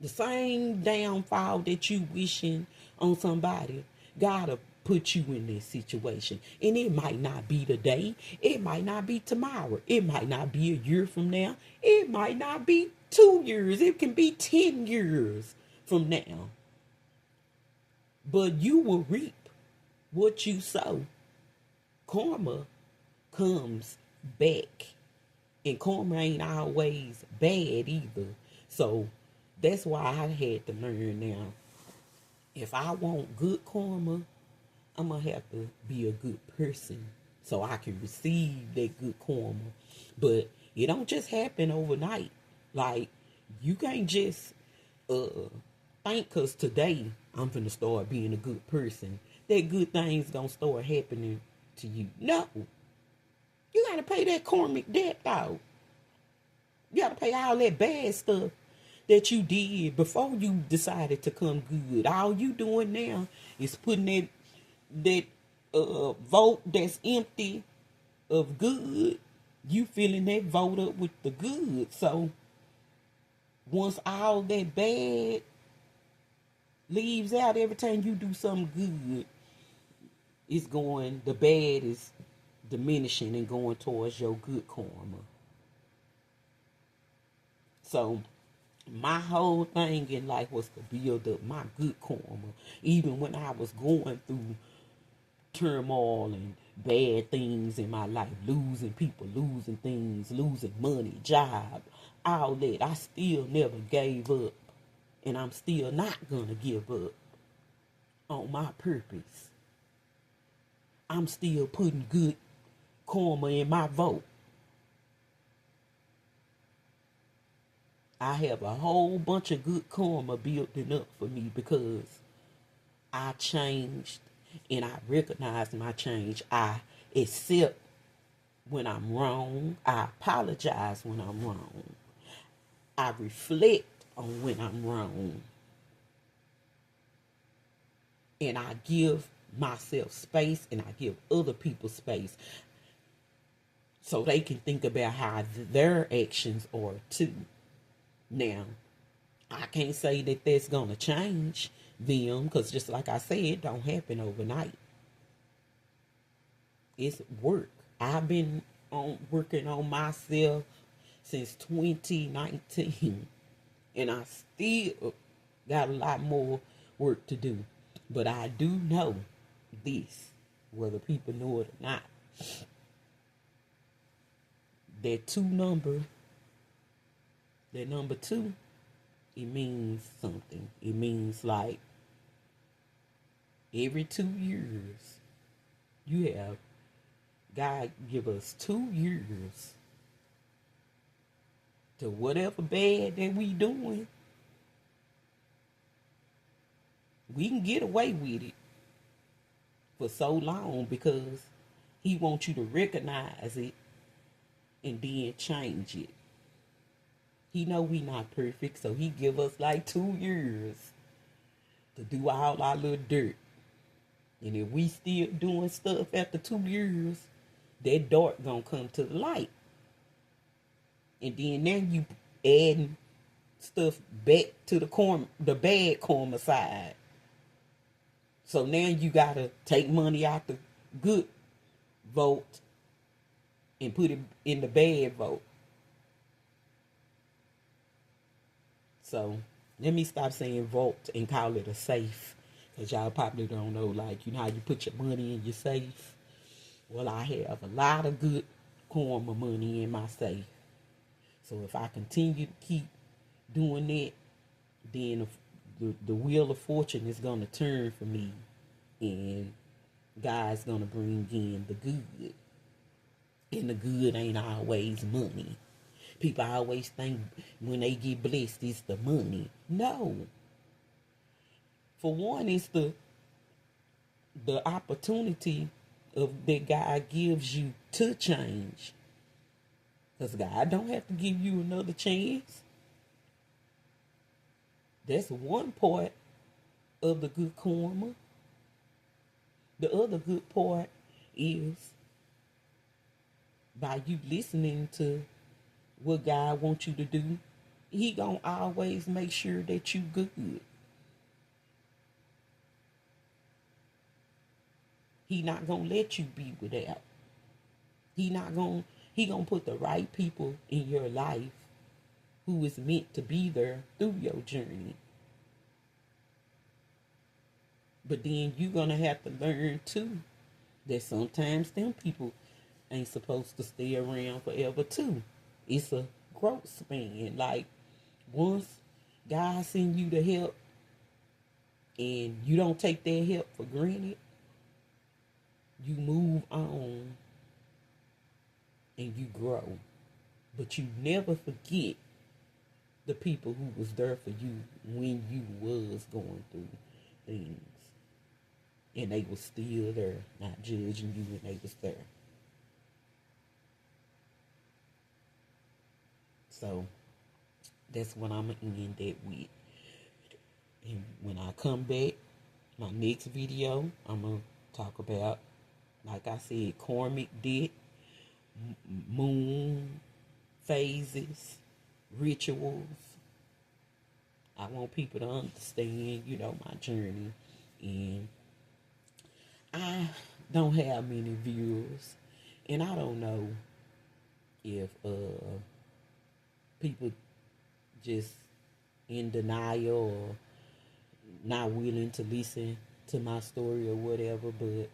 The same downfall that you wishing on somebody, God'll put you in this situation. And it might not be today. It might not be tomorrow. It might not be a year from now. It might not be 2 years. It can be 10 years from now. But you will reap what you sow. Karma comes back. And karma ain't always bad either. So that's why I had to learn now. If I want good karma, I'm going to have to be a good person so I can receive that good karma. But it don't just happen overnight. Like, you can't just think because today I'm going to start being a good person, that good things going to start happening to you. No. You got to pay that karmic debt out. You got to pay all that bad stuff that you did before you decided to come good. All you doing now is putting that vote that's empty of good. You filling that vote up with the good. So once all that bad leaves out, every time you do something good, the bad is diminishing and going towards your good karma. So my whole thing in life was to build up my good karma. Even when I was going through turmoil and bad things in my life, losing people, losing things, losing money, job, all that, I still never gave up. And I'm still not gonna give up on my purpose. I'm still putting good karma in my vote. I have a whole bunch of good karma building up for me because I changed and I recognize my change. I accept when I'm wrong. I apologize when I'm wrong. I reflect on when I'm wrong. And I give myself space and I give other people space so they can think about how their actions are too. Now, I can't say that that's going to change them because just like I said, it don't happen overnight. It's work. I've been working on myself since 2019 and I still got a lot more work to do. But I do know this, whether people know it or not, that number 2, it means something. It means like every 2 years, you have God give us 2 years to whatever bad that we doing. We can get away with it for so long because he wants you to recognize it and then change it. He know we not perfect, so he give us like 2 years to do all our little dirt. And if we still doing stuff after 2 years, that dark gonna come to the light. And then now you adding stuff back to the bad karma side. So now you gotta take money out the good vote and put it in the bad vote. So let me stop saying vote and call it a safe. Because y'all probably don't know, like, you know how you put your money in your safe? Well, I have a lot of good karma money in my safe. So if I continue to keep doing that, then the wheel of fortune is going to turn for me. And God's going to bring in the good. And the good ain't always money. People always think when they get blessed, it's the money. No. For one, it's the opportunity of that God gives you to change. Because God don't have to give you another chance. That's one part of the good karma. The other good part is by you listening to what God wants you to do, He gonna always make sure that you good. He not gonna let you be without. He gonna put the right people in your life who is meant to be there through your journey. But then you're gonna have to learn too that sometimes them people ain't supposed to stay around forever too. It's a growth span. Like, once God send you the help and you don't take that help for granted, you move on and you grow. But you never forget the people who was there for you when you was going through things. And they was still there, not judging you when they was there. So that's what I'm going to end that with. And when I come back, my next video, I'm going to talk about, like I said, karmic debt, moon phases, rituals. I want people to understand, my journey. And I don't have many viewers. And I don't know if people just in denial or not willing to listen to my story or whatever. But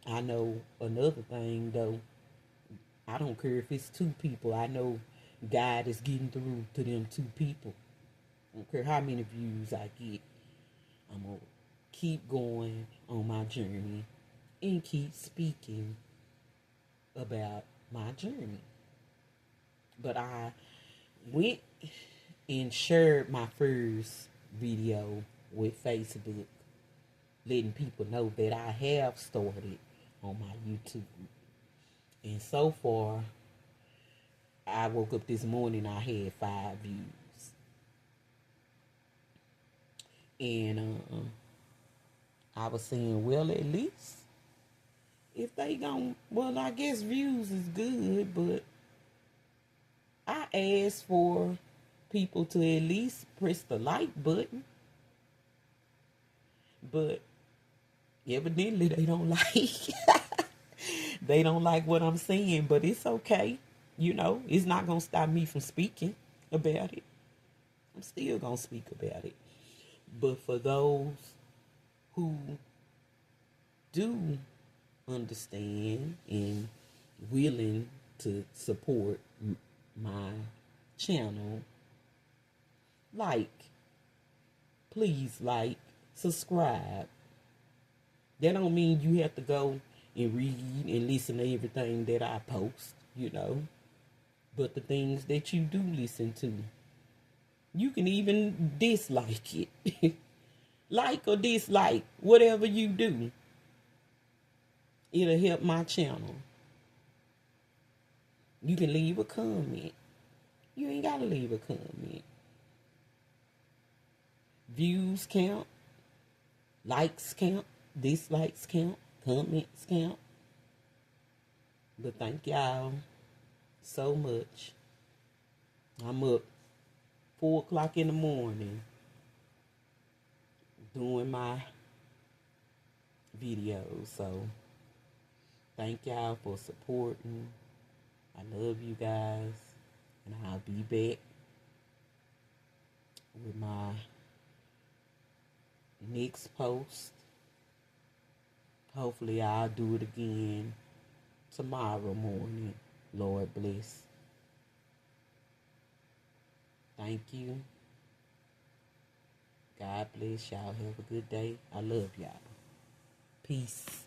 I know another thing, though. I don't care if it's 2 people. I know God is getting through to them 2 people. I don't care how many views I get. I'm going to keep going on my journey and keep speaking about my journey. But I went and shared my first video with Facebook, letting people know that I have started on my YouTube. And so far, I woke up this morning, I had 5 views. And I was saying, well, at least if they I guess views is good, but I asked for people to at least press the like button. But evidently they don't like. They don't like what I'm saying, but it's okay. It's not going to stop me from speaking about it. I'm still going to speak about it. But for those who do understand and willing to support my channel, please subscribe. That don't mean you have to go and read and listen to everything that I post, But the things that you do listen to, you can even dislike it. Like or dislike, whatever you do, it'll help my channel. You can leave a comment. You ain't got to leave a comment. Views count. Likes count. Dislikes count. Comments count. But thank y'all so much. I'm up 4 o'clock in the morning doing my videos. So thank y'all for supporting. I love you guys. And I'll be back with my next post Hopefully I'll do it again tomorrow morning. Lord bless. Thank you. God bless y'all. Have a good day. I love y'all. Peace.